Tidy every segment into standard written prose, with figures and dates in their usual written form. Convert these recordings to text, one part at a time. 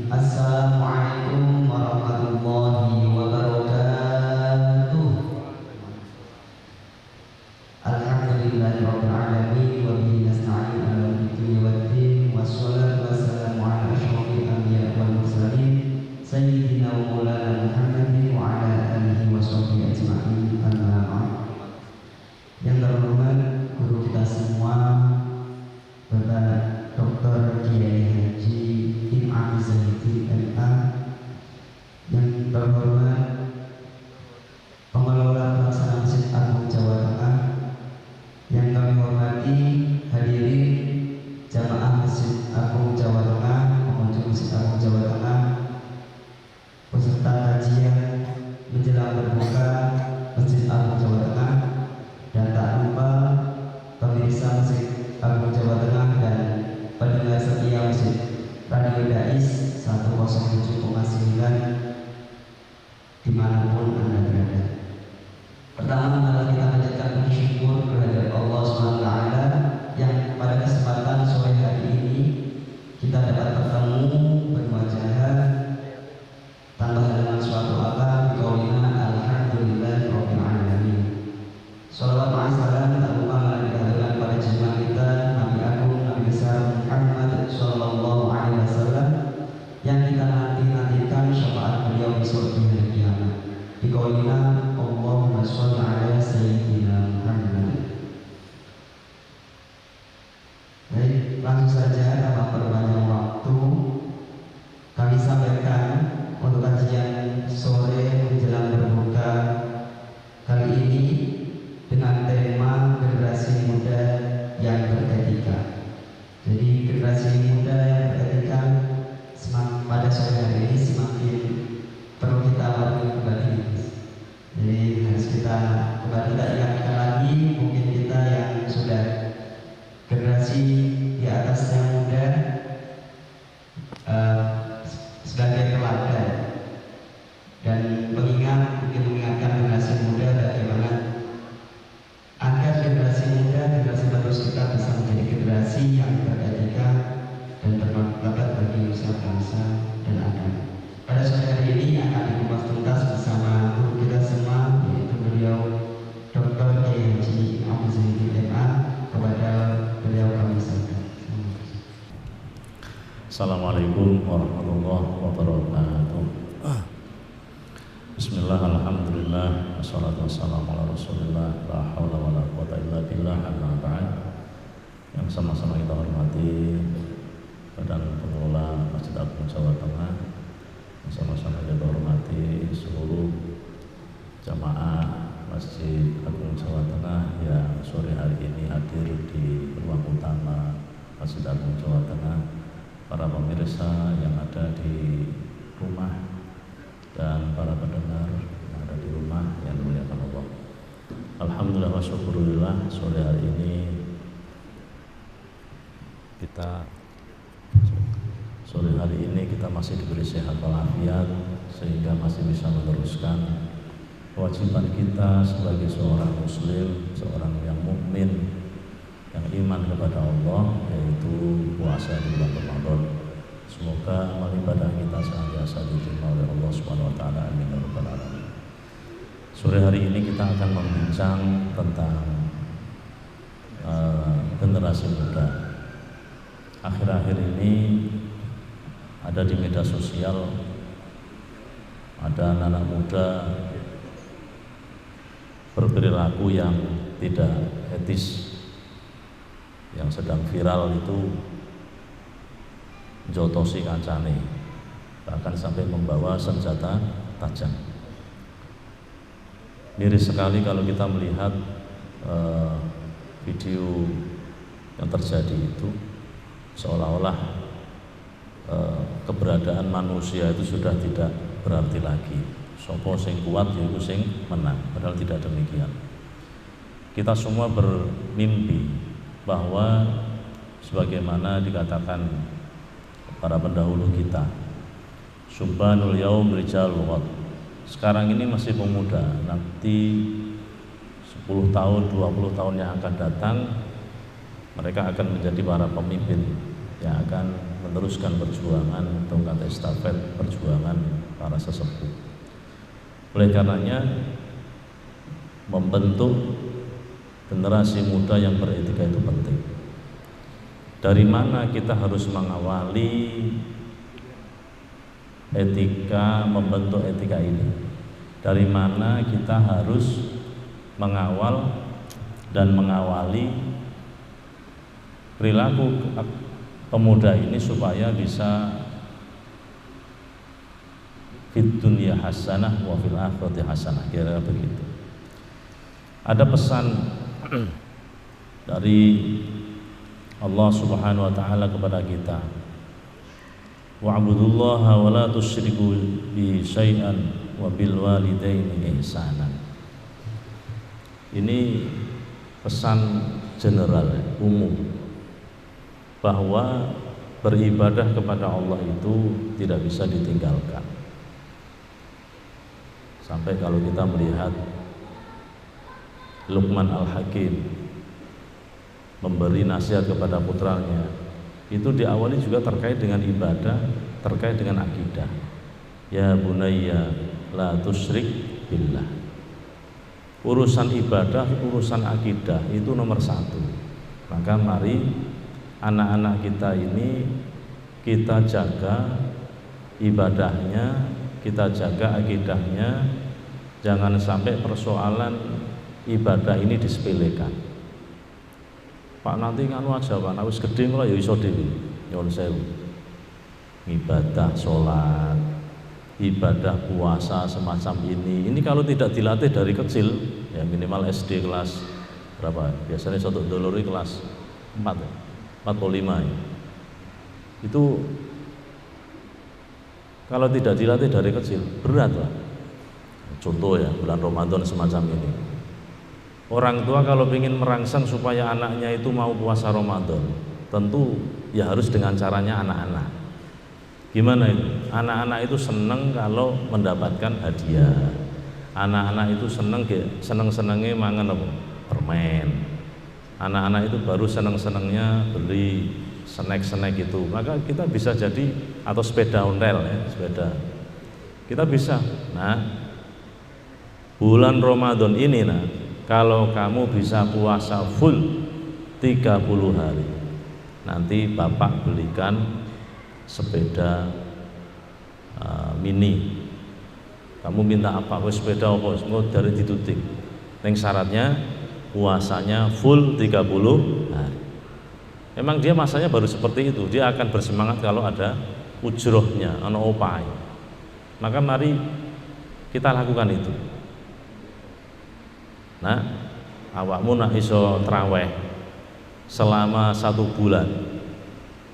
Assalamualaikum warahmatullahi wabarakatuh. Alhamdulillahirabbil alamin wa bihi nasta'in 'alal umuri waddin wassalatu wassalamu 'ala asyrofil anbiya'i wal mursalin sayyidina wa maulana Muhammadin wa 'ala alihi washabbihi ajma'in. Amma ba'd. Yang terhormat guru kita semua, Bapak Dr. Kiai Haji Im Ami Zahidi MA, yang terhormat pengelola pelaksana Masjid Agung Jawa Tengah, yang kami hormati hadirin jamaah Masjid Agung Jawa Tengah, pengunjung Masjid Agung Jawa Tengah, peserta kajian menjelang berbuka Masjid Agung Jawa Tengah, dan tak lupa pemirsa Masjid Agung Jawa Tengah dan pendengar setia Masjid Radio Dais 107,9 dimanapun Anda berada. Pertama, adalah kita panjatkan puji syukur kehadirat Allah SWT yang pada kesempatan sore hari ini kita dapat bertemu berwajah tambah dengan suatu apa biqaulina alhamdulillahirabbil alamin. Shalawat ma'asalam tak lupa mari kehadiran pada junjungan kita Nabi Agung Nabi besar Muhammad sallallahu alaihi wasallam yang kita nantikan syafaat beliau besok di hari kiamat. Biqaulina Allahumma sholli ala sayyidina Muhammad. Baik, langsung saja tanpa berbanyak waktu kami sampaikan untuk kajian sore menjelang berbuka kali ini dengan tema generasi muda yang beretika. Jadi generasi muda yang beretika pada sore hari ini semakin perlu kita lakukan kembali. Jadi harus kita kembali kita ingatkan lagi, mungkin kita yang sudah generasi di atas yang muda sebagai teladan dan mungkin mengingatkan generasi muda bagaimana agar generasi muda, generasi penerus kita bisa menjadi generasi yang beretika dan bermartabat bagi usaha bangsa dan agama. Pada sore hari ini akan dikupas tuntas bersama guru kita semua, yaitu beliau Dr. Kiai Haji Ahmad Zahidi MA. Kepada beliau kami sampaikan. Assalamualaikum warahmatullahi wabarakatuh. Bismillah, alhamdulillah, wassalatu wassalamu ala rasulillah, la hawla wa la quwata illa billah, amma ba'd. Yang sama-sama kita hormati Badan Pengelola Masjid Agung Jawa Tengah, yang sama-sama kita hormati seluruh jamaah Masjid Agung Jawa Tengah yang sore hari ini hadir di ruang utama Masjid Agung Jawa Tengah, para pemirsa yang ada di rumah dan para pendengar yang ada di rumah yang dimuliakan Allah. Alhamdulillah wa syukurillah, sore hari ini kita masih diberi sehat walafiat sehingga masih bisa meneruskan kewajiban kita sebagai seorang muslim, seorang yang mukmin, yang iman kepada Allah, yaitu puasa di bulan Ramadan. Semoga amal ibadah kita senantiasa diterima oleh Allah Subhanahu wa taala. Amin ya rabbal alamin. Sore hari ini kita akan membincang tentang generasi muda. Akhir-akhir ini ada di media sosial ada anak muda berperilaku yang tidak etis, yang sedang viral itu jotosi kancane, bahkan sampai membawa senjata tajam. Miris sekali kalau kita melihat video yang terjadi itu, seolah-olah keberadaan manusia itu sudah tidak berarti lagi. Sopo sing kuat yaitu sing menang, padahal tidak demikian. Kita semua bermimpi bahwa sebagaimana dikatakan para pendahulu kita, subhanul yaum rijalul. Sekarang ini masih pemuda, nanti 10 tahun, 20 tahun yang akan datang mereka akan menjadi para pemimpin yang akan meneruskan perjuangan tongkat estafet perjuangan para sesepuh. Oleh karenanya membentuk generasi muda yang beretika itu penting. Dari mana kita harus mengawali etika, membentuk etika ini? Dari mana kita harus mengawal dan mengawali perilaku pemuda ini supaya bisa fid dunya hasanah wa fil akhirati hasanah, kira-kira begitu. Ada pesan dari Allah Subhanahu wa taala kepada kita, wa'budullaha wa la tusyriku bi syai'an wa bil walidaini ihsanan. Ini pesan general umum bahwa beribadah kepada Allah itu tidak bisa ditinggalkan. Sampai kalau kita melihat Luqman Al-Hakim memberi nasihat kepada putranya, itu diawali juga terkait dengan ibadah, terkait dengan akidah. Ya bunayya la tusyrik billah. Urusan ibadah, urusan akidah itu nomor satu. Maka mari anak-anak kita ini kita jaga ibadahnya, kita jaga akidahnya. Jangan sampai persoalan ibadah ini disepelekan. Pak nanti nganu aja Pak, nek wis gedhe kula ya iso dhewe. Nyuwun sewu. Ibadah salat, ibadah puasa semacam ini kalau tidak dilatih dari kecil, ya minimal SD kelas berapa? Biasanya satu dolori kelas 4 ya, 4 atau 5 ya. Itu kalau tidak dilatih dari kecil berat lah. Contoh ya bulan Ramadan semacam ini. Orang tua kalau ingin merangsang supaya anaknya itu mau puasa Ramadan, tentu ya harus dengan caranya anak-anak. Gimana itu? Anak-anak itu seneng kalau mendapatkan hadiah. Anak-anak itu seneng-senengnya mangan apa? Permen. Anak-anak itu baru seneng-senengnya beli snack-snack itu. Maka kita bisa jadi, atau sepeda ontel ya, sepeda. Kita bisa. Nah, bulan Ramadan ini kalau kamu bisa puasa full 30 hari, nanti bapak belikan sepeda mini. Kamu minta apa? Sepeda apa? Semua dari ditutik. Yang syaratnya puasanya full 30 hari. Memang dia masanya baru seperti itu. Dia akan bersemangat kalau ada ujrohnya, ana opai. Maka mari kita lakukan itu. Nah, awakmu nak iso traweh selama 1 bulan,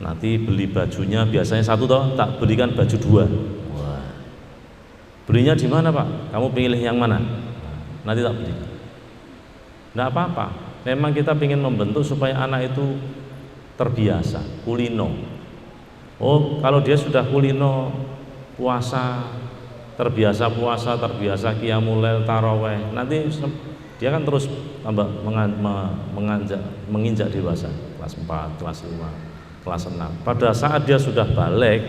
nanti beli bajunya biasanya 1 toh, tak belikan baju 2. Wah, belinya di mana Pak? Kamu pilih yang mana? Nanti tak belikan. Nggak apa-apa. Memang kita ingin membentuk supaya anak itu terbiasa kulino. Oh, kalau dia sudah kulino puasa, terbiasa qiyamul lail, taraweh, nanti dia kan terus tambah menginjak dewasa, kelas 4, kelas 5, kelas 6. Pada saat dia sudah balik,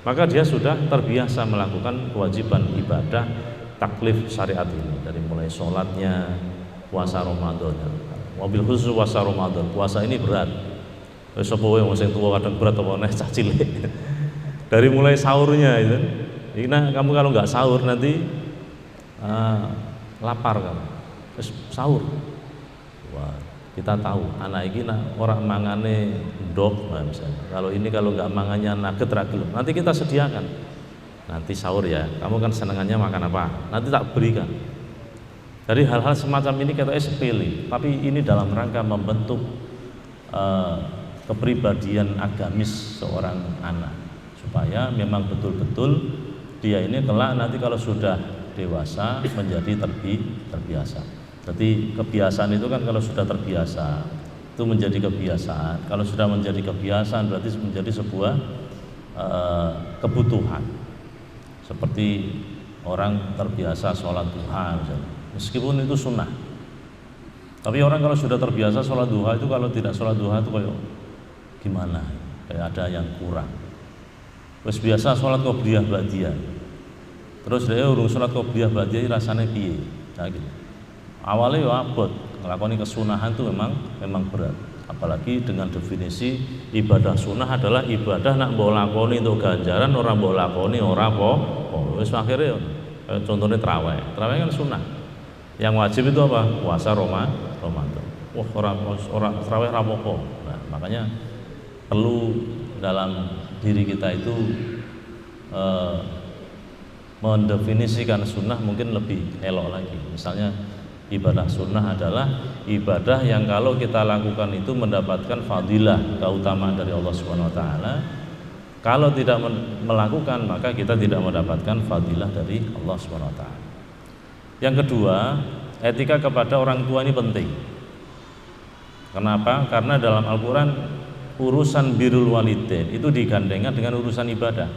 maka dia sudah terbiasa melakukan kewajiban ibadah taklif syariat ini, dari mulai sholatnya, puasa Ramadan. Wabil khusus puasa Ramadan, puasa ini berat. Wis sapa wae wong sing tuwa kadang berat apa neh cah cilik. Dari mulai sahurnya itu. Nah, kamu kalau nggak sahur nanti lapar kamu. Terus sahur. Wah, kita tahu anak ini orang mangane ndok misalnya. Kalau nggak mangannya nugget ragil, nanti kita sediakan. Nanti sahur ya, kamu kan senengannya makan apa? Nanti tak berikan. Dari hal-hal semacam ini kita sepele, tapi ini dalam rangka membentuk kepribadian agamis seorang anak, supaya memang betul-betul dia ini kelak nanti kalau sudah dewasa menjadi terbiasa. Jadi kebiasaan itu kan kalau sudah terbiasa itu menjadi kebiasaan. Kalau sudah menjadi kebiasaan berarti menjadi sebuah kebutuhan. Seperti orang terbiasa sholat duha misalnya, meskipun itu sunnah. Tapi orang kalau sudah terbiasa sholat duha itu, kalau tidak sholat duha itu kayak gimana? kayak ada yang kurang. Wis biasa sholat qobliyah ba'diyah, terus dia urung sholat qobliyah ba'diyah rasanya piye, nah, gitu. Awalnya ya abot, ngelakoni kesunahan itu memang berat. Apalagi dengan definisi ibadah sunnah adalah ibadah nak mbok lakoni untuk ganjaran, orang mbok lakoni ora apa. Wis akhirnya contohnya traweh kan sunnah. Yang wajib itu apa? Puasa Ramadan. Wah, orang traweh rapopo. Nah, makanya perlu dalam diri kita itu mendefinisikan sunnah mungkin lebih elok lagi. Misalnya ibadah sunnah adalah ibadah yang kalau kita lakukan itu mendapatkan fadilah, keutamaan dari Allah Subhanahu wa taala. Kalau tidak melakukan maka kita tidak mendapatkan fadilah dari Allah Subhanahu wa taala. Yang kedua, etika kepada orang tua ini penting. Kenapa? Karena dalam Al-Qur'an urusan birrul walidain itu digandengkan dengan urusan ibadah.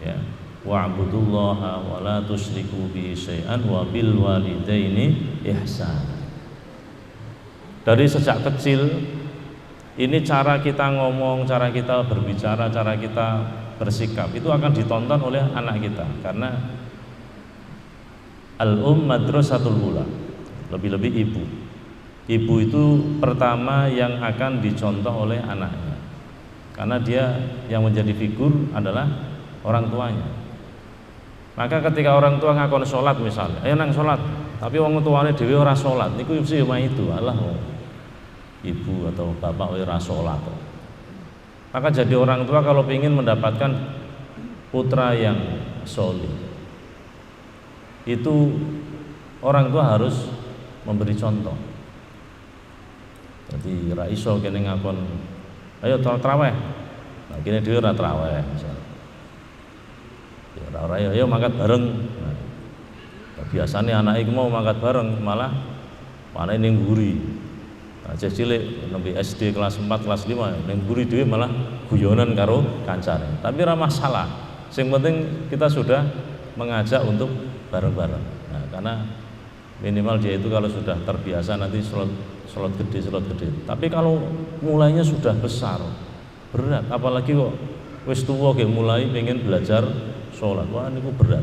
Ya. Wa'budullaha wa la tusyriku bihi syai'an wa bil walidaini ihsan. Dari sejak kecil ini cara kita ngomong, cara kita berbicara, cara kita bersikap itu akan ditonton oleh anak kita karena madrasatul ula, lebih-lebih ibu. Ibu itu pertama yang akan dicontoh oleh anaknya karena dia yang menjadi figur adalah orang tuanya. Maka ketika orang tua ngakon sholat misalnya, ayo nang sholat, tapi orang tuanya dewe ora sholat, niku sih itu Allah ibu atau bapak ora sholat. Maka jadi orang tua kalau ingin mendapatkan putra yang solih, itu orang tua harus memberi contoh. Jadi ra iso kene ngakon ayo traweh. Nah, kene dhewe ora traweh misalnya. Ya ora ayo mangkat bareng. Nah, biasanya anak iku mau mangkat bareng malah paneh ning mburi. Nah, cilik nembe SD kelas 4 kelas 5 ning mburi dhewe malah guyonan karo kancane. Tapi ora masalah. Sing penting kita sudah mengajak untuk bareng-bareng. Nah, karena minimal dia itu kalau sudah terbiasa nanti sholat gede. Tapi kalau mulainya sudah besar, berat. Apalagi kok wis tuwa ge mulai pengen belajar sholat. Wah niku berat.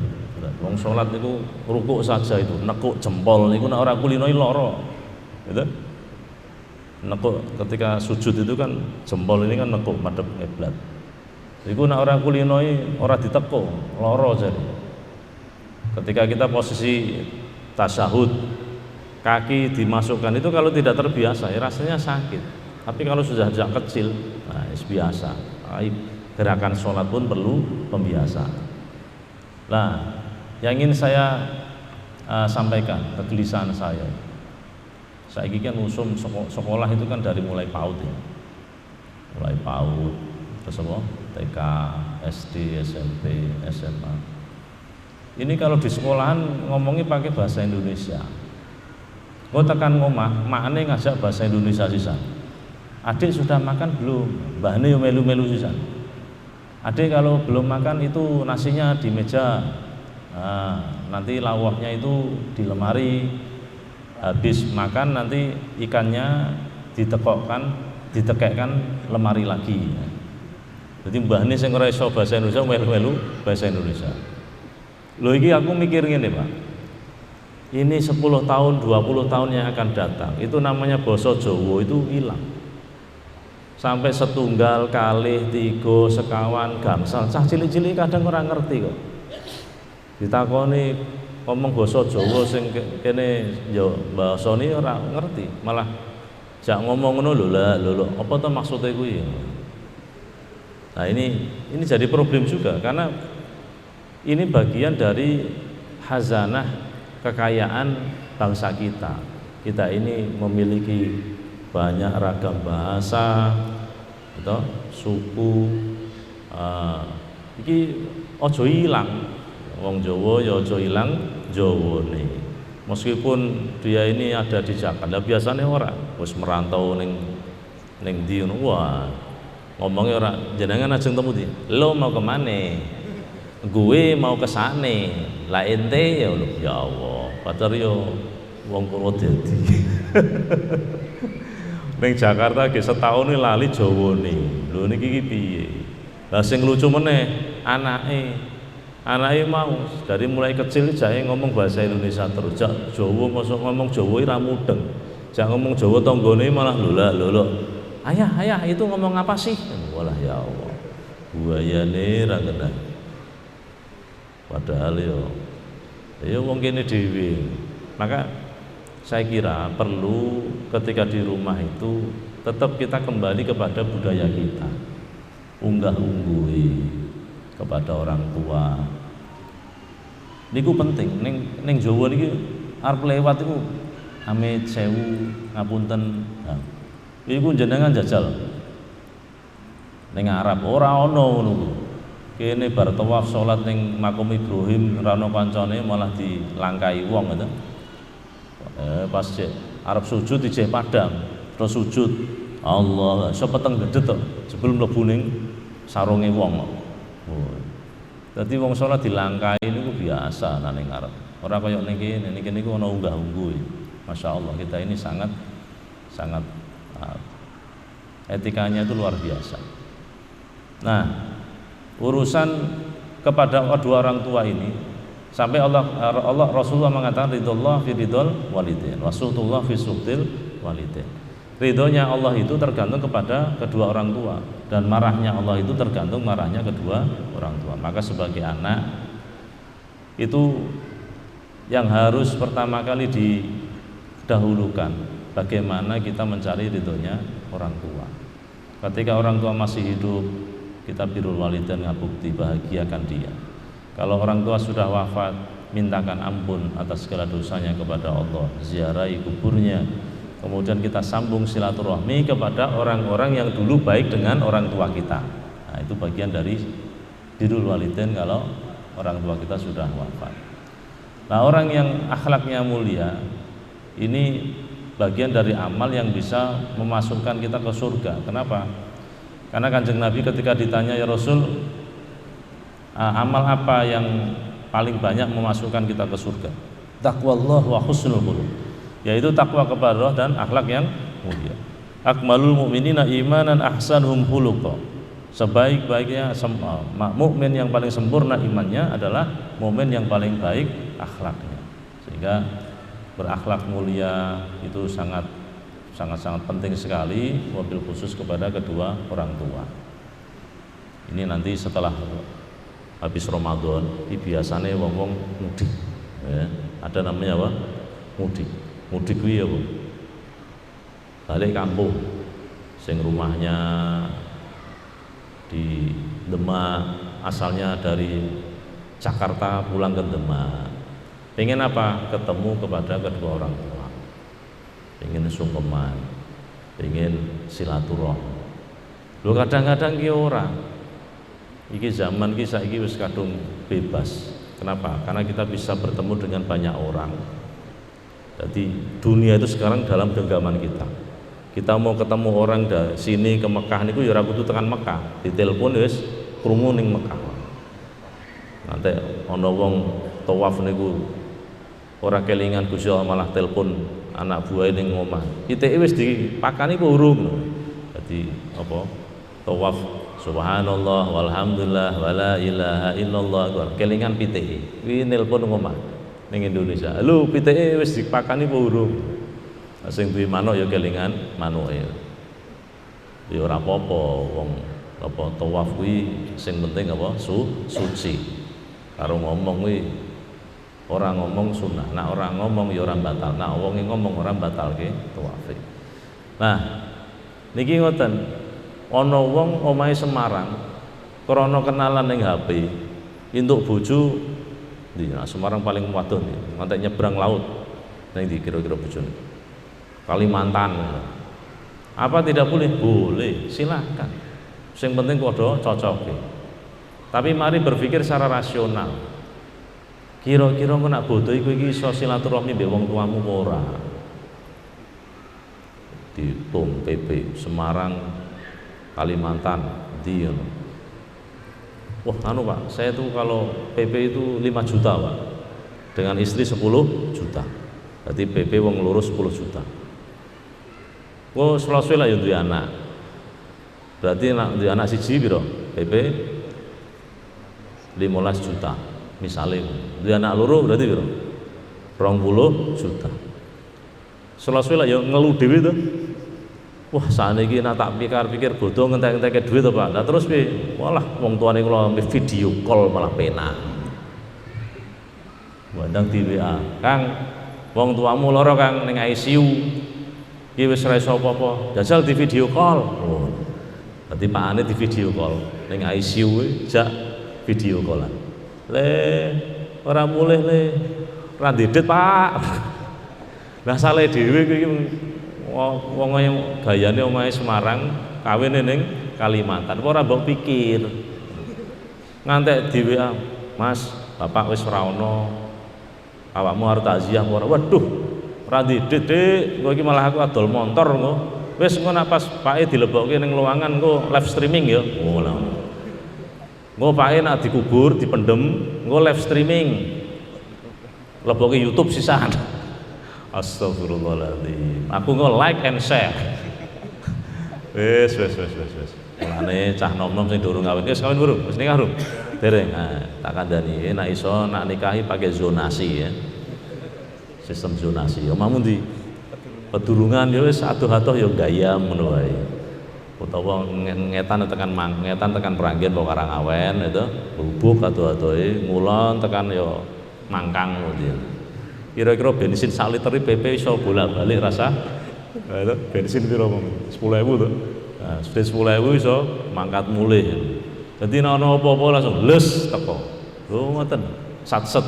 Wong sholat niku rukuk saja itu nekuk jempol niku nek ora kulinoi lara. Gitu. Nekuk ketika sujud itu kan jempol ini kan nekuk madhep kiblat. Iku nek ora kulinoi ora ditekuk, lara jadi. Ketika kita posisi tasyahud, kaki dimasukkan itu kalau tidak terbiasa ya rasanya sakit. Tapi kalau sudah sejak kecil, nah biasa. Gerakan sholat pun perlu pembiasaan. Nah, yang ingin saya sampaikan kegelisahan saya kan usum sekolah itu kan dari mulai PAUD ya. Mulai PAUD, terus apa? TK, SD, SMP, SMA. Ini kalau di sekolahan ngomongnya pakai bahasa Indonesia. Kau tekan ngomah, makne ngajak bahasa Indonesia sisan. Adik sudah makan belum? Mbahne yo melu-melu sisan. Adik kalau belum makan itu nasinya di meja. Nah, nanti lawaknya itu di lemari. Habis makan nanti ikannya ditekekkan lemari lagi. Jadi mbahne sing ora iso bahasa Indonesia melu-melu bahasa Indonesia. Loh iki aku mikir ngene, Pak. Ini 10 tahun, 20 tahun yang akan datang, itu namanya basa Jawa itu hilang. Sampai setunggal, kalih, tiga, sekawan, gangsal, cah cilik-cilik kadang ora ngerti kok. Ditakoni ngomong basa Jawa sing kene ya basane ora ngerti, malah jak ngomong ngono lho, apa to maksudnya kuwi? Nah, ini jadi problem juga karena ini bagian dari khazanah kekayaan bangsa kita. Kita ini memiliki banyak ragam bahasa, gitu, suku. Iki ojo hilang. Wong Jawa ya ojo hilang Jawane. Meskipun dia ini ada di Jakarta, biasanya orang wis merantau ning ndi ngono. Wah, ngomongnya ora jenengan ajeng temu di. Lo mau kemana? Gue mau ke sana, lah ente ya Allah, padahal yo wong Purwodadi. Ning Jakarta ge setahun iki lali Jawane. Lho niki iki piye? Lah sing lucu meneh, anake mau dari mulai kecil jae ngomong bahasa Indonesia terus. Jak Jawa mosok ngomong Jawa ora mudeng. Jak ngomong Jawa tanggane malah lho. Ayah, itu ngomong apa sih? Walah ya Allah. Buayane ra kena. Padahal ya wong kene dhewe. Maka saya kira perlu ketika di rumah itu tetap kita kembali kepada budaya kita. Unggah-ungguhi kepada orang tua. Niku penting. Ning Jawa niki arep lewat iku amit sewu ngapunten. Nah, iku jenengan jajal. Ning Arab ora ana ngono ku. Kene bar tawaf salat ning Makom Ibrahim ra ono kancane malah dilangkai wong ngono. Pas arep sujud dijeh padang, terus sujud. Allah, sepeteng gedhet to sebelum mlebu ning sarunge wong. Oh. Dadi wong salat dilangkai niku biasa nang ning Arab. Ora kaya ning kene niku ana unggah-ungguh. Masyaallah kita ini sangat etikanya itu luar biasa. Nah, urusan kepada kedua orang tua ini sampai Rasulullah mengatakan ridullah fi ridul walidain wa suhtullah fi suhtil walidain. Ridhonya Allah itu tergantung kepada kedua orang tua dan marahnya Allah itu tergantung marahnya kedua orang tua. Maka sebagai anak itu yang harus pertama kali didahulukan bagaimana kita mencari ridhonya orang tua. Ketika orang tua masih hidup, kita birrul walidain, ngabukti bahagiakan dia. Kalau orang tua sudah wafat, mintakan ampun atas segala dosanya kepada Allah, ziarahi kuburnya. Kemudian kita sambung silaturahmi kepada orang-orang yang dulu baik dengan orang tua kita. Nah, itu bagian dari birrul walidain kalau orang tua kita sudah wafat. Nah, orang yang akhlaknya mulia ini bagian dari amal yang bisa memasukkan kita ke surga. Kenapa? Karena Kanjeng Nabi ketika ditanya, ya Rasul, amal apa yang paling banyak memasukkan kita ke surga? Taqwallah wa husnul khuluq, yaitu takwa kepada Allah dan akhlak yang mulia. Akmalul mu'minina imanan ahsanuhum khuluqa. Sebaik-baiknya mukmin yang paling sempurna imannya adalah mukmin yang paling baik akhlaknya. Sehingga berakhlak mulia itu sangat penting sekali, wabil khusus kepada kedua orang tua. Ini nanti setelah habis Ramadan, biasanya wong-wong mudik, ya. Ada namanya apa? Mudik kuwi ya, Bu. Balik kampung, sing rumahnya di Demak, asalnya dari Jakarta pulang ke Demak. Pengen apa? Ketemu kepada kedua orang tua. Pengen sungkeman, pengen silaturahmi. Lho kadang-kadang ki ora. Iki zaman ki saiki wis kadung bebas. Kenapa? Karena kita bisa bertemu dengan banyak orang. Jadi dunia itu sekarang dalam genggaman kita. Kita mau ketemu orang dari sini ke Mekah niku ya ora kudu tekan Mekah. Ditelepon wis krungu ning Mekah. Nanti ana wong tawaf niku ora kelingan Gusti Allah malah telepon anak buah ning omah. Iteke wis dipakani apa urung. Dadi apa? Tawaf subhanallah walhamdulillah wala ilaha illallah. Kelingan pitike. Kuwi nelpon ning omah ning Indonesia. Lho pitike wis dipakani apa urung? Sing duwe manuk ya kelingan manuke. Ya ora apa-apa wong apa tawaf kuwi sing penting apa? Suci. Karo ngomong kuwi orang ngomong sunnah, nak orang ngomong ya orang batal, nak wong ngomong orang batal ke tawafe. Nah, niki ngoten, ana wong omahe Semarang, krana kenalan ning HP, entuk bojo ndi, Semarang paling wadon iki, ngantek nyebrang laut. Ning ndi kira-kira bojone? Kalimantan. Apa tidak boleh? Boleh, silakan. Sing penting padha cocoke. Tapi mari berpikir secara rasional. Kira-kira kok nak bodoh iku iki iso silaturahmi mbek wong tuamu apa ora? Di Tom PP Semarang Kalimantan ndi ngono. Wah, anu Pak, saya tuh kalau PP itu 5 juta Pak. Dengan istri 10 juta. Berarti PP wong loro 10 juta. Engko suwe lah ya duwe anak. Berarti nek duwe anak siji piro? PP 15 juta. Misale duwe anak loro berarti piro? 20 juta. Suwe lah ya ngelu dhewe to. Wah, saniki nek tak pikir-pikir bodho ngentek-enteke duit to, Pak. Lah terus piye? Walah, wong tuane kula video call malah penak. Bandang di WA, Kang, wong tuamu lara Kang ning ICU. Iki wis ora iso apa-apa. Jajal di video call. Oh. Dadi pakane di video call ning ICU jak video callan. Le, ora mulih le. Ora ndedet, Pak. Lah sale dhewe iki wong gayane omahe Semarang, kawine ning Kalimantan. Ora mbok pikir. Ngantek di WA, Mas, Bapak wis ora ono. Awakmu arep takziah ora? Waduh, ora ndedet, Dik. Engko iki malah aku adol motor engko. Wis engko nek pas pake dilebokke ning luangan engko live streaming ya. Oh lha. Engko pake nek dikubur, dipendem, engko live streaming. Lebokke YouTube sisan. Astagfirullahaladzim. Aku engko like and share. Wis. Mulane cah nom-nom sing durung kawin, wis kawin burung, wis nikah durung? Dereng. Nah, tak kandhani nek iso nak nikahi pakai zonasi ya. Sistem zonasi. Omahmu ndi? Pedurungan ya wis adoh-adoh ya gayam ngono wae. Utawa ngetan tekan Pranggen apa Karangawen itu, bubuk adoh-adohe, ngulon tekan ya Mangkang ngono. Kira-kira bensin 1 liter PP iso bolak-balik rasa. Nah, itu bensin piro mong? 10.000 to. Nah, sudah 10.000 iso mangkat mulih. Jadi nek ana apa-apa langsung les teko. Lho ngoten, satset.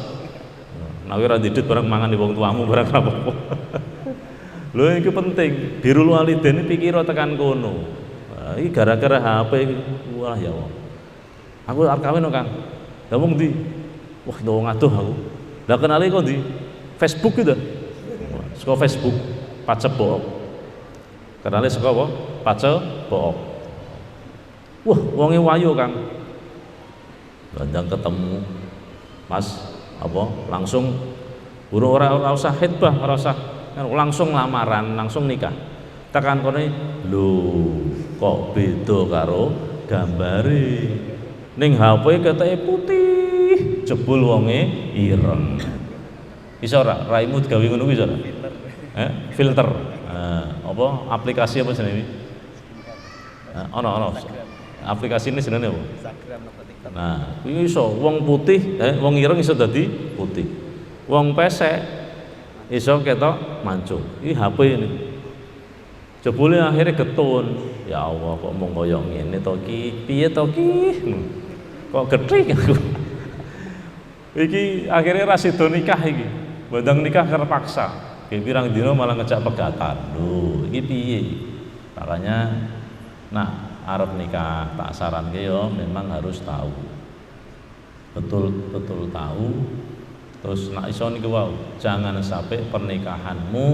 Nek ora ndidit bareng mangan di wong tuamu bareng apa-apa. Lho iki penting, birrul walidain pikira tekan kono. Nah, iki gara-gara HP iki. Wah ya Allah. Aku arep kawin kok, Kang. Lah wong ndi? Wah, wong adoh aku. Lah kenali kok ndi? Facebook gitu. Saka Facebook Pacep Book. Kenali saka apa? Pacep Book. Wah, wonge wayu, Kang. Bandang ketemu Mas apa langsung burung ora usah hitbah, ora usah langsung lamaran, langsung nikah. Tekan kene lho, kok beda karo gambare. Ning HP keteke putih, jebul wonge ireng. Bisa ora? Raimu gawe ngono kuwi bisa ora? Filter. Apa aplikasi apa jenenge? Ono. Aplikasi ini jenenge apa? Nah, kuwi iso wong putih, wong ireng iso dadi putih. Wong pesek iso ketok mancung. Iki HP ini. Jebule akhirnya getun. Ya Allah, kok mung koyo ngene to ki? Piye to ki? Kok gethik aku. Iki akhirnya ra sida nikah iki. Bandang nikah terpaksa. Pirang dino malah ngejak pegatan. Lho, iki piye? Makanya arep nikah tak saranke yo memang harus tahu. Betul tahu. Terus nak iso niku wae, jangan sampai pernikahanmu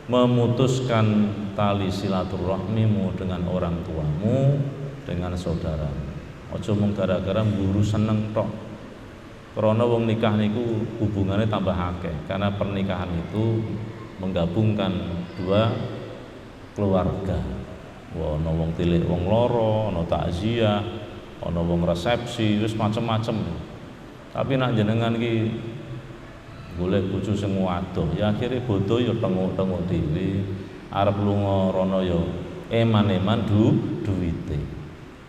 memutuskan tali silaturahmimu dengan orang tuamu, dengan saudaramu. Aja mung gara-gara mburu seneng tok. Karena wong nikah niku hubungannya tambah akeh, karena pernikahan itu menggabungkan dua keluarga. Ana wong tilik wong loro, ana takziah, ana wong resepsi, wis macem-macem. Tapi nak jenengan iki golek bojo sing wadoh, ya akhire bodo ya tengok-tengok dhewe, arep lunga rono ya eman-eman duwite.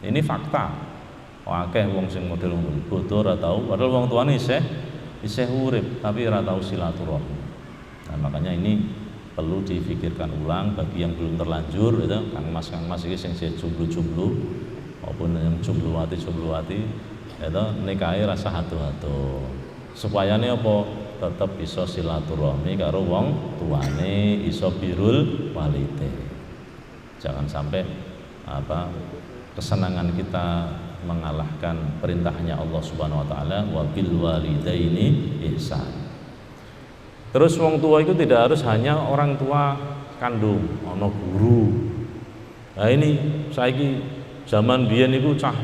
Ini fakta. Akeh wong sing model ngono, bodo ora tau, padahal wong tuane isih urip, tapi ora tau silaturahmi. Nah, makanya ini perlu difikirkan ulang bagi yang belum terlanjur itu Kang Mas iki sing jomblo-jomblo maupun yang jombloati itu nikahe rasa hatu-hatu supaya ini apa tetap iso silaturahmi karo wong tuane, iso birrul walidain. Jangan sampai kesenangan kita mengalahkan perintahnya Allah Subhanahu wa taala, wa bil walidaini ihsan. Terus wong tua itu tidak harus hanya orang tua kandung, ana guru. Nah ini saiki zaman biyen niku cah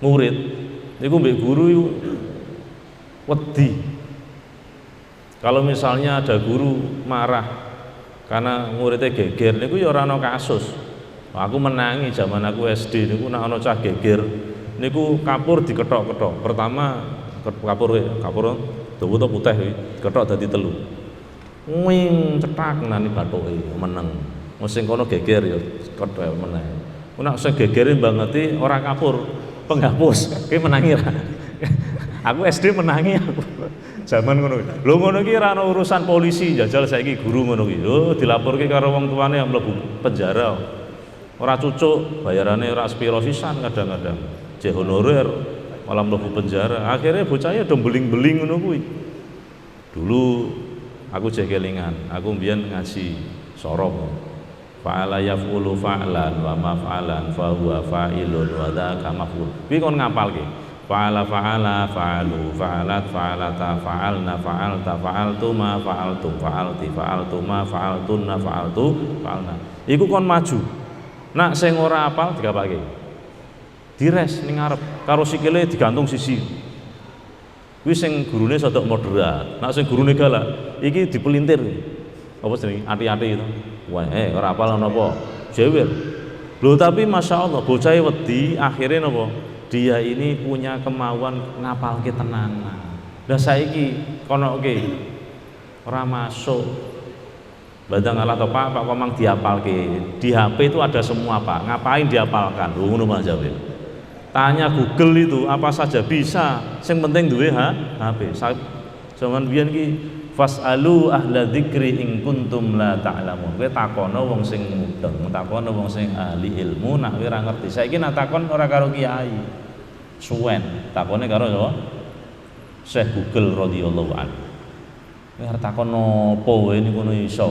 murid niku mbek guru iku wedi. Kalau misalnya ada guru marah Karena muridnya geger niku ya ora ana kasus. Aku menangi zaman aku SD niku nek ana cah geger niku kapur diketok-ketok. Pertama kapur dawa to putih diketok dadi telu. Wing cetak nani bathuke meneng. Wong sing kono geger ya kethek meneh. Nek sing gegere bangeti ora kapur, penghapus. Ki menangi ra. Aku SD menangi aku. Zaman ngono. Lho ngono iki ora ana urusan polisi, jajal saiki guru ngono iki. Lho dilaporke karo wong tuane mlebu penjara. Ora cucuk, bayarane ora sepiro sisan kadang-kadang. Jek honorer malah mlebu penjara. Akhirnya bocahnya do beling-beling ngono kuwi. Dulu aku jek kelingan, aku mbiyen ngaji sorong. Fa'ala yaf'ulu fa'lan wa maf'alan fa huwa fa'ilun wa dzaka maf'ul. Kuwi kon ngapalke. Fa'ala fa'ala fa'alu fa'alat fa'alata fa'alna fa'alta fa'altuma fa'altum fa'alti fa'altuma fa'altunna fa'altu fa'alna. Iku kon maju. Nak sing ora apal digapake. Dires ning ngarep karo sikile digantung sisi. Kuwi sing gurune sadok moderat. Nak sing gurune galak, iki dipelintir. Apa jenenge? Ati-ati itu. Wah, ora apal napa? Jewer. Lho tapi Masya Allah bocah wedi akhirnya napa? Dia ini punya kemauan ngapalke tenanan. Lah saiki konoke ora masuk. Badang Allah to Pak kok mang diapalke. Di HP itu ada semua Pak. Ngapain diapalkan? Lho ngono Mas Jawil. Tanya Google itu apa saja bisa. Sing penting duwe HP. Zaman biyen ki fasalu ahla dzikri in kuntum la ta'lamun. Kowe takono wong sing mudeng, takono wong sing ahli ilmu, nak kowe ora ngerti. Saiki nak takon ora karo kiai. Suwen, takone karo sapa? Syekh Google radhiyallahu anhu. Kowe arep takon napa wae niku ngono iso.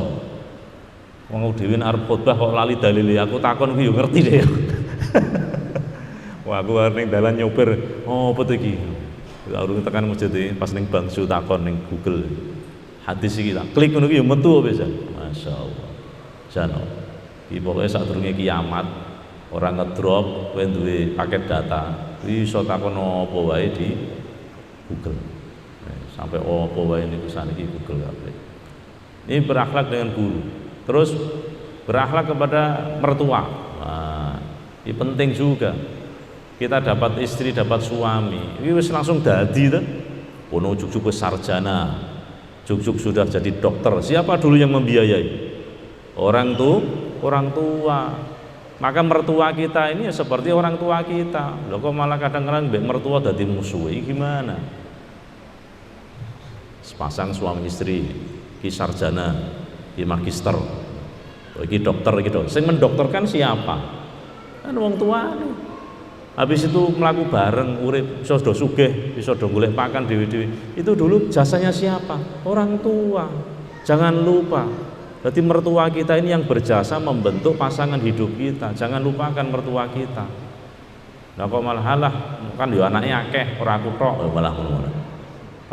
Wong dhewe arep khotbah kok lali dalile, aku takon kuwi yo ngerti deh. Wah, aku arep ning dalan nyopir, apa to iki? Urung tekan masjid pas ning bangsu takon ning Google. Hadis iki tak klik ngono ki ya metu apa jan. Masyaallah. Jano. Iki pokoke sadurunge kiamat ora ngedrop kowe duwe paket data, iso takon apa wae di Google. Sampai apa wae niku saniki Google kabeh. Ini berakhlak dengan guru. Terus berakhlak kepada mertua. Nah, ini penting juga. Kita dapat istri, dapat suami. Ini wis langsung dadi to. Ono juk-juk sarjana. Juk-juk sudah jadi dokter. Siapa dulu yang membiayai? Orang tua. Maka mertua kita ini ya seperti orang tua kita. Loh kok malah kadang-kadang mbek mertua dadi musuh. Ini gimana? Sepasang suami istri, ki sarjana, ki magister, ki dokter gitu. Sing mendokterkan siapa? Kan wong tua nih. Habis itu melaku bareng, urip, bisa do sugih, bisa do golek pakan dewi-dewi. Itu dulu jasanya siapa? Orang tua. Jangan lupa. Berarti mertua kita ini yang berjasa membentuk pasangan hidup kita. Jangan lupakan mertua kita. Nah kok malah halah, kan yo anaknya akeh, ora aku tok, malah ngono.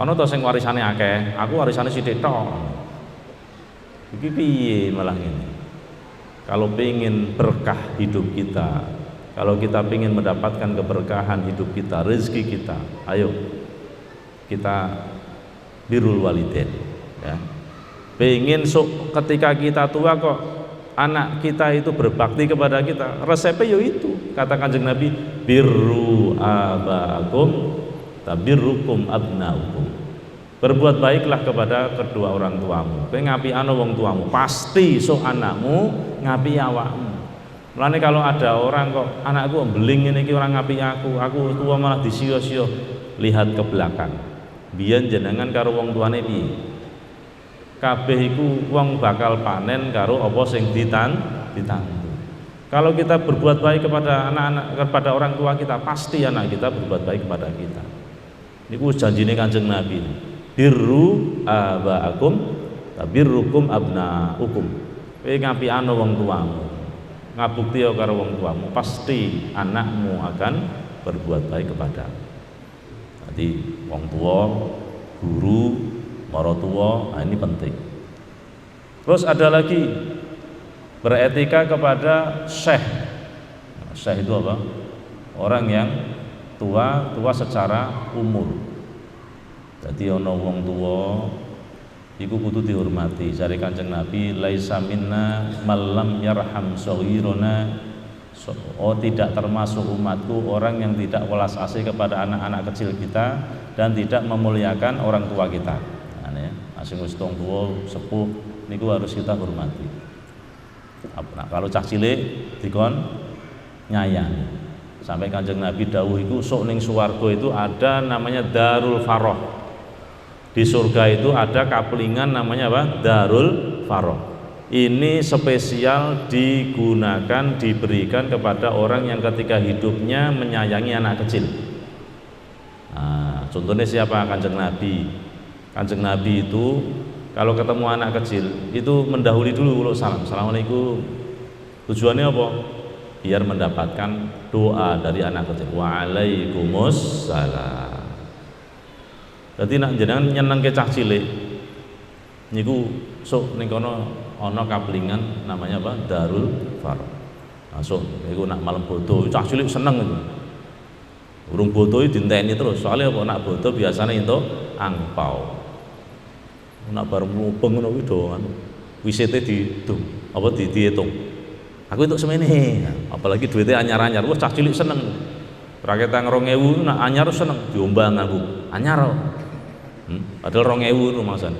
Kono to sing warisane akeh, aku warisane sithik tok. Iki piye malah ngene. Kalau pengen berkah hidup kita, kalau kita ingin mendapatkan keberkahan hidup kita, rezeki kita, ayo kita birrul walidain ya. Pengen ketika kita tua kok anak kita itu berbakti kepada kita, resepnya yo itu kata Kanjeng Nabi, birru abaakum tabirrukum abnaukum. Berbuat baiklah kepada kedua orang tuamu. Kowe ngapiano wong tuamu, pasti anakmu ngapi awakmu. Mulane kalau ada orang kok anakku beling ngene iki ora ngapi aku tua malah disio-sio, lihat ke belakang. Biyen jenengan karo wong tuane piye? Kabeh iku wong bakal panen karo apa sing ditandu. Kalau kita berbuat baik kepada anak-anak, kepada orang tua kita, pasti anak kita berbuat baik kepada kita. Niku janjine Kanjeng Nabi. Birru abaakum tabirrukum abnaukum. Kowe ngapiano wong tuamu. Ngabukti karo wong tuamu, pasti anakmu akan berbuat baik kepadamu. Jadi wong tua, guru, marotua, ini penting. Terus ada lagi beretika kepada syekh. Syekh itu apa? Orang yang tua secara umur. Jadi ana wong tua iku kudu dihormati. Jare Kanjeng Nabi, laisa minna malam yarham shaghirana. Tidak termasuk umatku orang yang tidak welas asih kepada anak-anak kecil kita dan tidak memuliakan orang tua kita. Nah, asing wis tua sepuh niku harus kita hormati. Nah, kalau cah cilik dikon nyayangi. Sampai Kanjeng Nabi dawuh iku sok ning swarga itu ada namanya Darul Faroh. Di surga itu ada kaplingan namanya apa? Darul Faroh. Ini spesial digunakan, diberikan kepada orang yang ketika hidupnya menyayangi anak kecil. Nah, contohnya siapa? Kanjeng Nabi. Kanjeng Nabi itu kalau ketemu anak kecil itu mendahului dulu salam. Assalamualaikum. Tujuannya apa? Biar mendapatkan doa dari anak kecil. Waalaikumsalam. Jadi nak jenengan nyeneng ke cah cilik niku sok ning kono ana kaplingan namanya apa? Darul Faroh. Masuk niku nak malam bodo cah cilik seneng itu. Urung bodo dinteni terus. Soalnya apa nak bodo biasanya entuk angpau. Nak bareng mubeng ngono kuwi do anu. Wisite dihitung apa dihitung. Aku entuk semene. Apalagi duitnya anyar-anyar. Wah cah cilik seneng. Raketang 2000 nak anyar seneng diombang aku. Anyar. Padahal 2000 rumasan.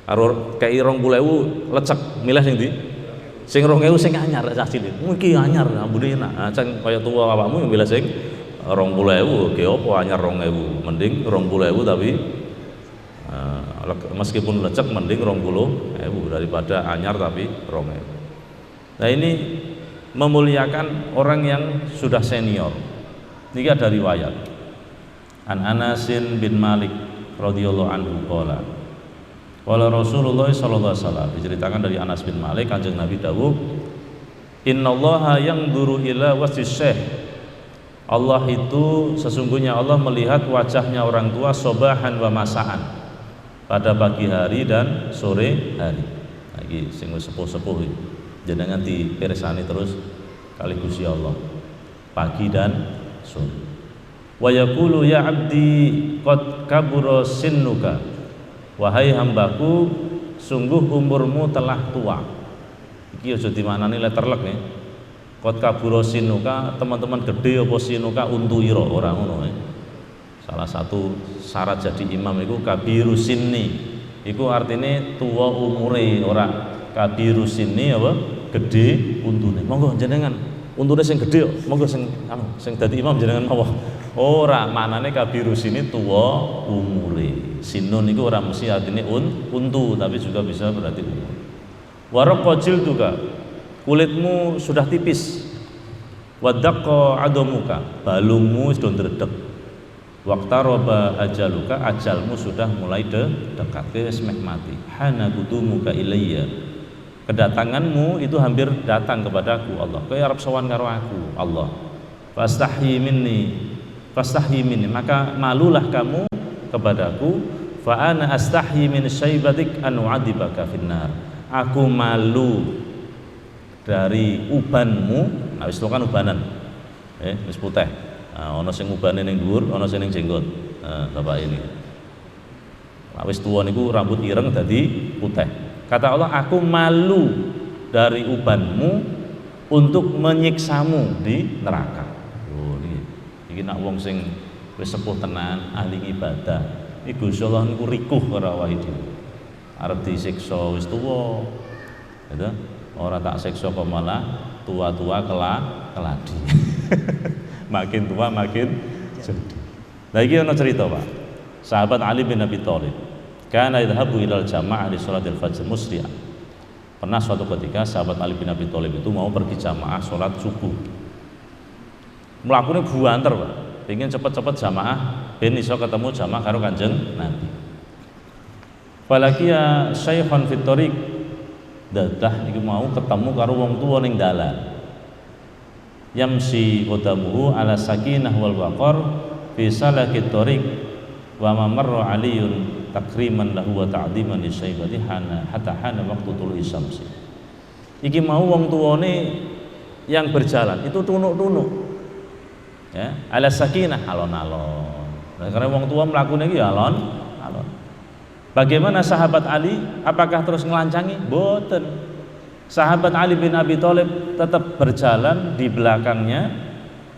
Karo kei 20.000 lecek milih sing ndi? Sing 2000 sing anyar cah cilik. Iki anyar ambune enak. Nah, ceng kaya tuwa awakmu milih sing 20.000 ge apa anyar 2000. Mending 20.000 tapi meskipun lecek mending 20.000 daripada anyar tapi 2000. Nah, ini memuliakan orang yang sudah senior. Ini ada riwayat. An Anasin bin Malik radhiyallahu anhu qala qala Rasulullah sallallahu alaihi wasallam, diceritakan dari Anas bin Malik, Kanjeng Nabi dawuh, innallaha yanzuru ila wajhi syekh. Allah itu sesungguhnya Allah melihat wajahnya orang tua sobahan wa masaan, pada pagi hari dan sore hari. Nah, iki sing wis sepuh-sepuh iki jenengan dipirsani terus kali Gusti Allah pagi dan sore. Wa yaqulu ya abdi qad kabura sinnuka, wahai hambaku sungguh umurmu telah tua. Iki aja dimanani letterlek ya. Qad kabura sinnuka, teman-teman gede apa sinuka untu ira, ora ngono ya. Salah satu syarat jadi imam itu kabiru sinni. Iku artinya tua umure, ora kabiru sinni apa? Gede untune. Monggo jenengan untune sing gede kok, monggo sing dadi imam jenengan mawon. Ora manane kabiru sinni tua umure. Sinun iku ora mesti artine untu, tapi juga bisa berarti umur. Waraqqa jilduka, kulitmu sudah tipis. Wadaqqa adamuka, balungmu sudah ndredeg. Waqtaraba ajaluka, ajalmu sudah mulai dekat, wis meh mati. Hana qudumuka ilayya, kedatanganmu itu hampir datang kepadaku Allah. Kowe arep sowan karo aku Allah. Fastahyi minni, maka malulah kamu kepadaku. Fa ana astahyi min syaibatik an u'adzibaka finnar. Aku malu dari ubanmu. Nah wis kan ubanan. Wis putih. Nah, ana sing ubane ning dhuwur, ana sing ning jenggot. Nah, bapak ini. Nah, wis tuwa niku rambut ireng dadi putih. Kata Allah, aku malu dari ubanmu untuk menyiksamu di neraka. Oh, iki nak wong sing wis sepuh tenan, ahli ibadah. Iki Gusti Allah niku rikuh karo awake dhewe. Arep disiksa wis tuwa. Gitu. Ora tak siksa kok malah tua-tua keladi. Makin tua makin jadi. Nah iki ana cerita, Pak. Sahabat Ali bin Abi Thalib kana yadhhabu ilal jamaah di sholatil fajr musri'an. Pernah suatu ketika sahabat Ali bin Abi Thalib itu mau pergi jamaah sholat subuh. Mlakune buanter, Pak. Pengen cepet-cepet jamaah ben iso ketemu jamaah karo Kanjeng Nabi. Falakiya syaikhan fit thariq, dadah iku mau ketemu karo wong tuwa ning dalan. Yamsi qadamuhu ala sakinah wal waqar fi salakit thariq wa mamarra aliyun takriman lahu wa ta'dhiman li syaibati hatta hana waqtu tulu'i syamsi. Iki mau wong tuwane yang berjalan itu tunuk-tunuk. Ya, ala sakinah alon-alon. Nah, karena wong tua mlakune iki alon-alon. Bagaimana sahabat Ali? Apakah terus ngelancangi? Boten. Sahabat Ali bin Abi Thalib tetap berjalan di belakangnya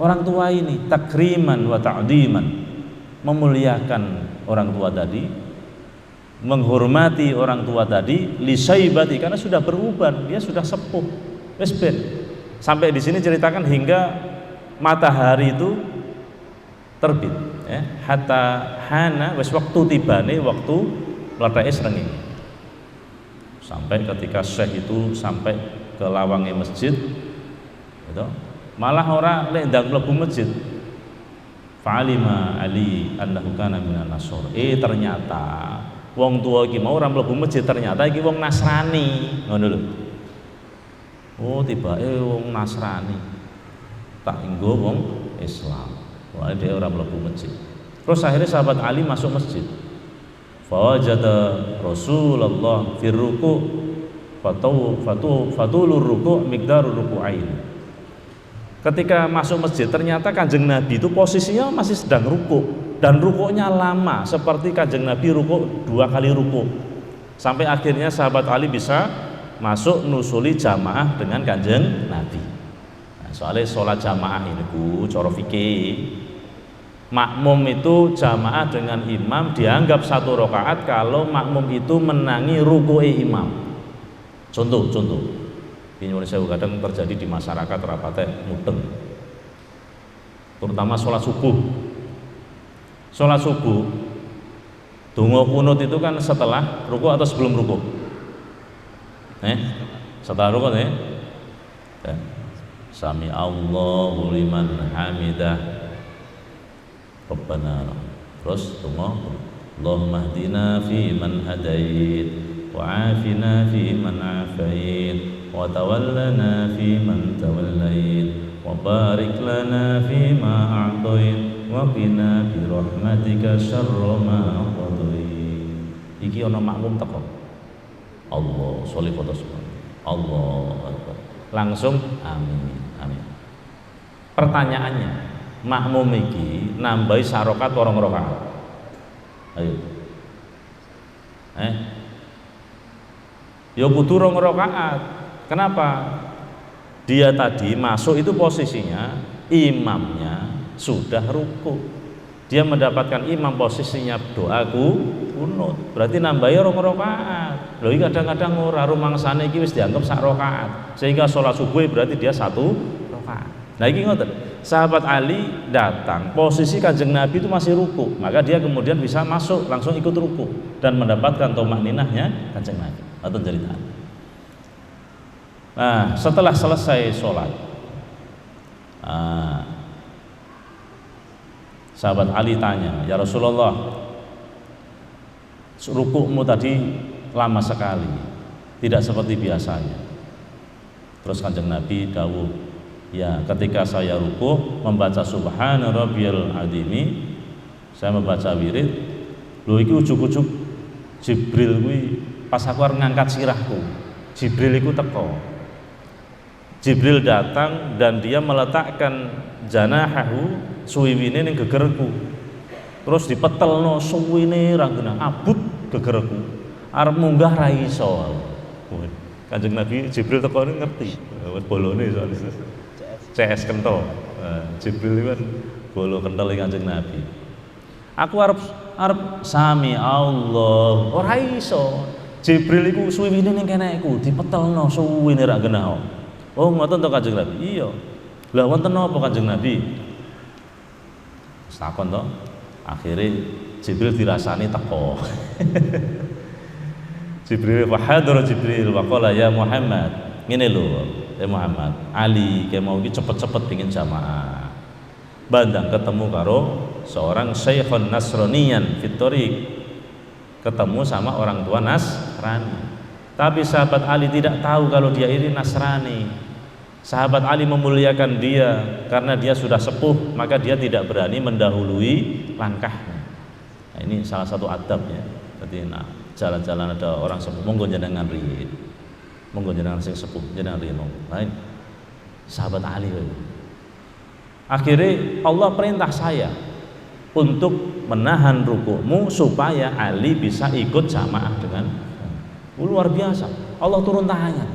orang tua ini, takriman wa ta'diman, memuliakan orang tua tadi, menghormati orang tua tadi, li syaibati, karena sudah beruban, dia sudah sepuh. Wes ben. Sampai di sini ceritakan hingga matahari itu terbit, ya. Hatta hana wes waktu tibane waktu meletaknya srengenge. Sampai ketika Syekh itu sampai ke lawangnya masjid, gitu, malah orang lendang mlebu masjid. Fa'alima Ali annahu kana minan nasor. Ternyata wong tua iki mau ora mlebu masjid, ternyata iki wong Nasrani, ngono lho. Oh, tibake wong Nasrani. Tak enggo wong Islam. Wah, dia ora mlebu masjid. Terus akhirnya sahabat Ali masuk masjid. Fawajada Rasulullah fi ruku' fatulur ruku' miqdarur ruku'ain. Ketika masuk masjid ternyata Kanjeng Nabi itu posisinya masih sedang ruku' dan rukuknya lama, seperti Kanjeng Nabi ruku' 2 kali ruku'. Sampai akhirnya sahabat Ali bisa masuk nusuli jamaah dengan Kanjeng Nabi. Nah, soalnya sholat jamaah ini ku cara fikih, makmum itu jamaah dengan imam dianggap 1 rakaat kalau makmum itu menangi ruku'e imam. Contoh di Indonesia kadang terjadi di masyarakat rapatnya mudeng, terutama sholat subuh. Sholat subuh donga kunut itu kan setelah ruku' atau sebelum ruku'? Setelah ruku' ya. Sami Allahu liman hamidah Rabbana. Terus donga Allahumma hdina fi man hadait wa afina fi man afait wa tawallana fi man tawallait wa barik lana fi ma a'tait wa qina bi rahmatika syarra ma qadait. Iki ana makmum teko. Allah sholli foto Allah Akbar. Langsung amin amin. Pertanyaannya, makmum iki nambahi sarokat orang rakaat. Ayo. Ya kudu 2 rakaat. Kenapa? Dia tadi masuk itu posisinya imamnya sudah ruku. Dia mendapatkan imam posisinya doaku kunut. Berarti nambahi 2 rakaat. Lho iki kadang-kadang ora rumangsane iki wis dianggap 1 rakaat. Sehingga sholat subuh berarti dia 1 rakaat. Nah iki ngoten. Sahabat Ali datang, posisi Kanjeng Nabi itu masih ruku, maka dia kemudian bisa masuk langsung ikut ruku dan mendapatkan tumakninahnya Kanjeng Nabi atau cerita. Nah, setelah selesai sholat, sahabat Ali tanya, ya Rasulullah, rukukmu tadi lama sekali, tidak seperti biasanya. Terus Kanjeng Nabi dawuh, ya ketika saya ruku membaca subhana rabbiyal azimi, saya membaca wirid, lho iki ujug-ujug Jibril kuwi pas aku arep ngangkat sirahku, Jibril iku teko. Jibril datang dan dia meletakkan janahahu suwiwine ning gegerku. Terus dipetelno suwine ra genah abut gegerku. Arep munggah ra iso. Kanjeng Nabi Jibril teko ngerti, bolone soalnya. CS kental. Jibril kan bolo kental Kanjeng Nabi. Aku arep sami Allah ora iso. Jibril iku suwiwine ning kenekku dipetelno suwine ra genah. Oh ngoten to Kanjeng Nabi. Iya. Lah wonten napa Kanjeng Nabi? Takon to. Akhire Jibril dirasani teko. Jibril wa hadara Jibril wa qala ya Muhammad. Ngene lho. Ya Muhammad, Ali kayak mau cepet-cepet pingin jamaah. Bandang ketemu karo seorang Syekhun Nasraniyan fitorik, ketemu sama orang tua Nasrani. Tapi sahabat Ali tidak tahu kalau dia ini Nasrani. Sahabat Ali memuliakan dia karena dia sudah sepuh, maka dia tidak berani mendahului langkahnya. Nah, ini salah satu adabnya. Jadi jalan-jalan ada orang sepuh, monggo jenengan riyin. Monggo jenengan sing sepuh, jenengan rino. Lain sahabat Ali. Akhirnya Allah perintah saya untuk menahan rukukmu supaya Ali bisa ikut jamaah dengan luar biasa. Allah turun tangan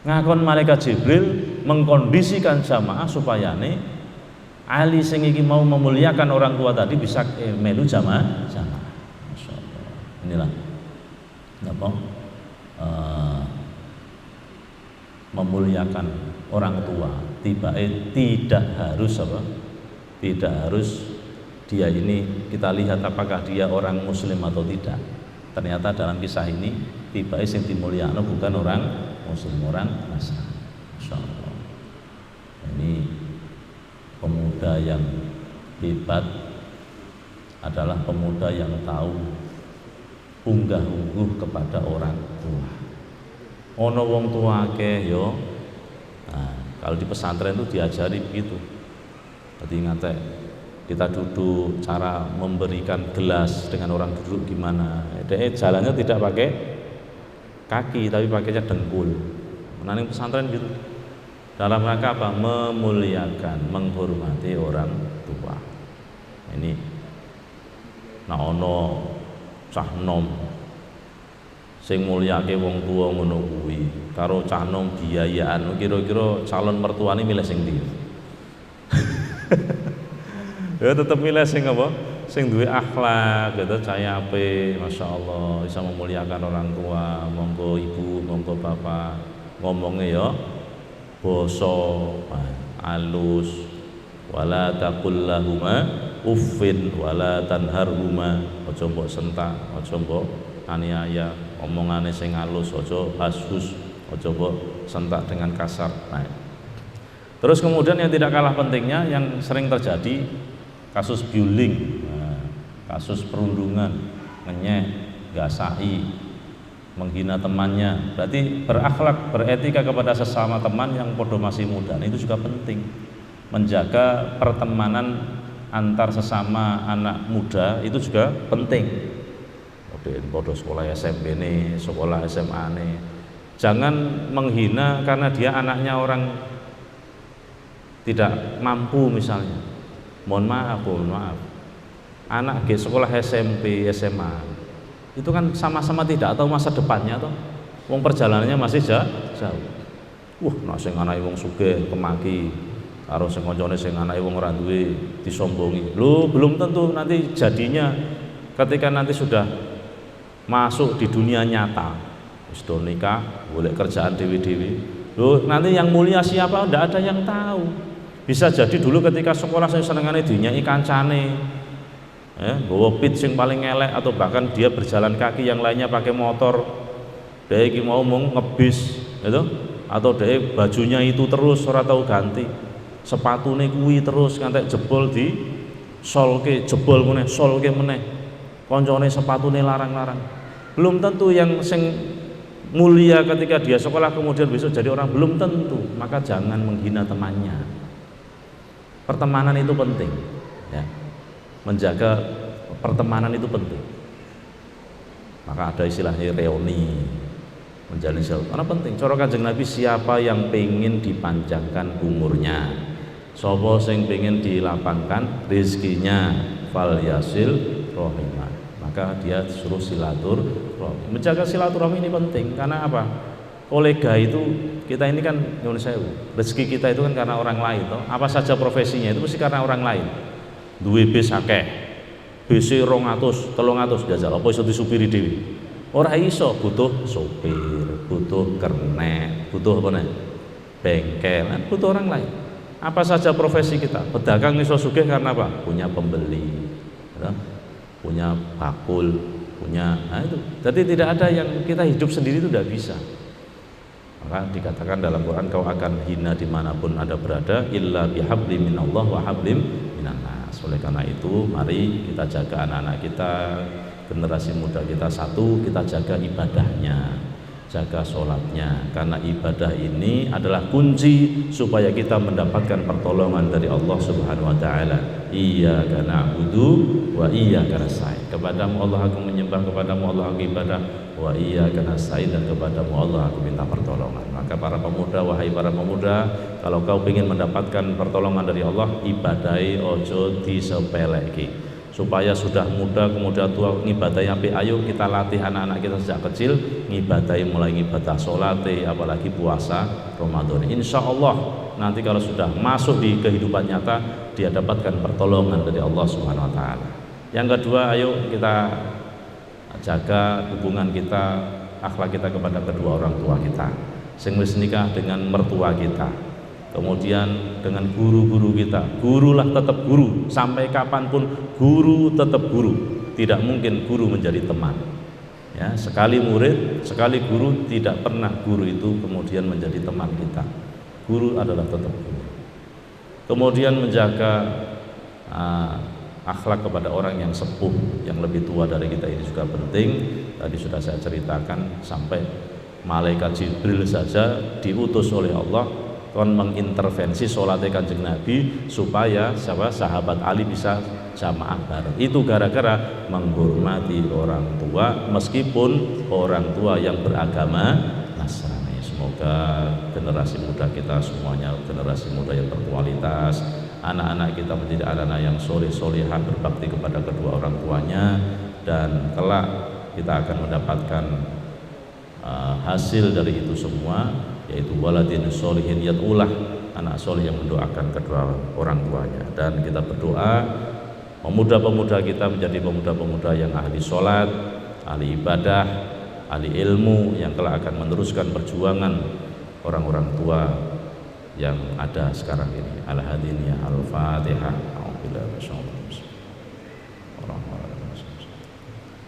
ngakon malaikat Jibril mengkondisikan jamaah supaya Ali sing iki mau memuliakan orang tua tadi bisa melu jamaah. Masya Allah. Inilah apa? Memuliakan orang tua tidak harus apa? Tidak harus dia ini kita lihat apakah dia orang muslim atau tidak. Ternyata dalam kisah ini tiba sing dimulyakno bukan orang muslim, orang Nasrani. Masyaallah. Ini pemuda yang hebat adalah pemuda yang tahu unggah-ungguh kepada orang tua. Ono wong tua akeh yo. Nah, kalau di pesantren itu diajari begitu. Jadi ngate kita duduk, cara memberikan gelas dengan orang duduk gimana. Jalannya tidak pakai kaki tapi pakainya dengkul. Nah, ini pesantren gitu. Dalam rangka apa? Memuliakan, menghormati orang tua. Ini nah ono cah nom sing mulyake wong tua ngono kuwi karo cah nom biayaan, kira-kira calon mertuane milih sing ndi? Ya tetep milih sing apa? Sing duwe akhlak, gitu cahaya apik, masyaallah, bisa memuliakan orang tua, monggo ibu, monggo bapak, ngomongnya ya basa alus, wala taqul lahuma uffin wala tanharhuma, aja mbok sentak, aja mbok aniaya, omongane sing halus, aja hasus, aja mbok sentak dengan kasar. Nah, terus kemudian yang tidak kalah pentingnya yang sering terjadi kasus bullying, kasus perundungan, ngenyek, gasai, menghina temannya. Berarti berakhlak, beretika kepada sesama teman yang podo masih muda. Nah, itu juga penting. Menjaga pertemanan antar sesama anak muda itu juga penting. Podo sekolah SMP nih, sekolah SMA nih. Jangan menghina karena dia anaknya orang tidak mampu misalnya. Mohon maaf. Anak di sekolah SMP, SMA itu kan sama-sama tidak tahu masa depannya toh. Wong perjalanannya masih jauh. Nek sing anake wong sugih kemaki karo sing kancane sing anake wong ora duwe disombongi. Lho, belum tentu nanti jadinya ketika nanti sudah masuk di dunia nyata. Wis do nikah, golek kerjaan dewi-dewi. Lho, nanti yang mulia siapa? Enggak ada yang tahu. Bisa jadi dulu ketika sekolah saya senengane dinyai kancane, bawa pit sing paling elek, atau bahkan dia berjalan kaki, yang lainnya pakai motor, dia iki mau ngebis, gitu, atau dia bajunya itu terus ora tahu ganti, sepatune kuwi terus ngantek jebol di solke, jebol meneh, solke meneh, koncone sepatune larang-larang. Belum tentu yang sing mulia ketika dia sekolah kemudian besok jadi orang, belum tentu. Maka jangan menghina temannya. Pertemanan itu penting, ya. Menjaga pertemanan itu penting. Maka ada istilahnya reuni, menjalin silaturahmi karena penting. Cara Kanjeng Nabi, siapa yang pengen dipanjangkan umurnya, sapa sing pengen dilapangkan rezekinya, fal yasil rohimah, maka dia suruh silaturahmi. Menjaga silaturahmi ini penting karena apa? Kolega itu, kita ini kan nyuwun sewu, rezeki kita itu kan karena orang lain toh. Apa saja profesinya itu mesti karena orang lain. Duwe bis akeh, bis 200, 300 jajal apa iso disupiri dhewe. Ora iso, butuh sopir, butuh kernet, butuh apa nih? Bengkel, butuh orang lain. Apa saja profesi kita, pedagang iso sugih karena apa? Punya pembeli, ya? Punya bakul, punya, nah itu. Jadi tidak ada yang kita hidup sendiri itu tidak bisa. Maka dikatakan dalam Quran, kau akan hina dimanapun Anda berada, illa bihablim minallah wa hablim minan nas. Oleh karena itu, mari kita jaga anak-anak kita, generasi muda kita. Satu, kita jaga ibadahnya, jaga sholatnya, karena ibadah ini adalah kunci supaya kita mendapatkan pertolongan dari Allah Subhanahu wa ta'ala. Iyyaka na'budu wa iyyaka nasta'in. Kepadamu Allah aku menyembah, kepadamu Allah aku ibadah, wa iyyaka nasta'in, dan kepadamu Allah aku minta pertolongan. Maka para pemuda, wahai para pemuda, kalau kau ingin mendapatkan pertolongan dari Allah, ibadahi ojo disepeleki. supaya sudah muda kemudian tua ngibadahi apik. Ayo kita latih anak-anak kita sejak kecil ngibadahi, mulai ngibadah salat, apalagi puasa Ramadan. Insya Allah nanti kalau sudah masuk di kehidupan nyata dia dapatkan pertolongan dari Allah Subhanahu wa taala. Yang kedua, ayo kita jaga hubungan kita, akhlak kita kepada kedua orang tua kita. Sing wis nikah dengan mertua kita, kemudian dengan guru-guru kita. Gurulah tetap guru, sampai kapanpun guru tetap guru. Tidak mungkin guru menjadi teman. Ya, sekali murid, sekali guru, tidak pernah guru itu kemudian menjadi teman kita. Guru adalah tetap guru. Kemudian menjaga akhlak kepada orang yang sepuh, yang lebih tua dari kita, ini juga penting. Tadi sudah saya ceritakan sampai malaikat Jibril saja diutus oleh Allah kon mengintervensi sholatnya Kanjeng Nabi supaya sahabat Ali bisa jamaah bareng. Itu gara-gara menghormati orang tua meskipun orang tua yang beragama Nasrani. Semoga generasi muda kita semuanya generasi muda yang berkualitas, anak-anak kita menjadi anak-anak yang soleh-solehah, berbakti kepada kedua orang tuanya, dan kelak kita akan mendapatkan hasil dari itu semua, yaitu waladin sholihin yad'ulah, anak soleh yang mendoakan kedua orang tuanya. Dan kita berdoa pemuda-pemuda kita menjadi pemuda-pemuda yang ahli sholat, ahli ibadah, ahli ilmu, yang kelak akan meneruskan perjuangan orang-orang tua yang ada sekarang ini. Al-Hadiniyah, Al-Fatihah.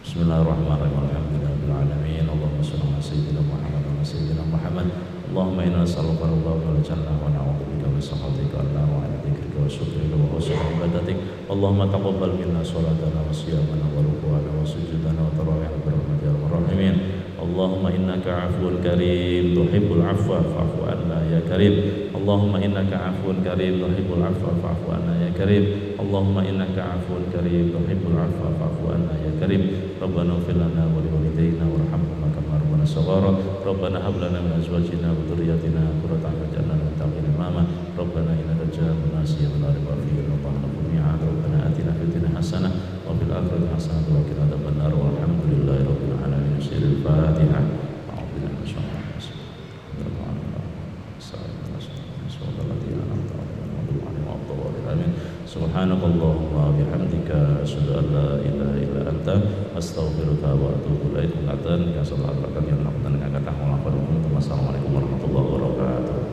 Bismillahirrahmanirrahim. Alhamdulillahirrahmanirrahim. Allahumma salli ala sayyidina Muhammad wa ala sayyidina Muhammad. Allahumma inna nas'aluka ridhal jannah wa na'udzubika min sakhatika wa ala dzikrika wa syukrika wa husni ibadatik. Allahumma taqabbal minna salatana wa siyamana wa ruku'ana wa sujudana wa tarawihana bi rahmatika ya arhamar rahimin. Allahumma innaka 'afuwun karim tuhibbul 'afwa fa'fu 'anna ya karim. Allahumma innaka 'afuwun karim tuhibbul 'afwa fa'fu 'anna ya karim. Allahumma innaka 'afuwun karim tuhibbul 'afwa fa'fu 'anna ya karim. Rabbana ighfir lana wa liwalidayna warhamhuma kama rabbana shaghara. Rabbana hab lana min azwajina wa dhurriyyatina qurrata a'yun waj'alna lil muttaqina imama. Rabbana innaka jami'un nasi la raiba fihi Rabbana qul mi'ad. Rabbana atina fid dunya hasanah wa fil akhirati hasanah wa qina adzabannar. Walhamdulillahi rabbil alamin. Al-Fatihah. Subhanakallahumma bihamdika asyhadu an la ilaha illa anta astaghfiruka wa atubu ilaik. Ngaten ka salat rakaat yang napunten kang kathah. Wassalamualaikum warahmatullahi wabarakatuh.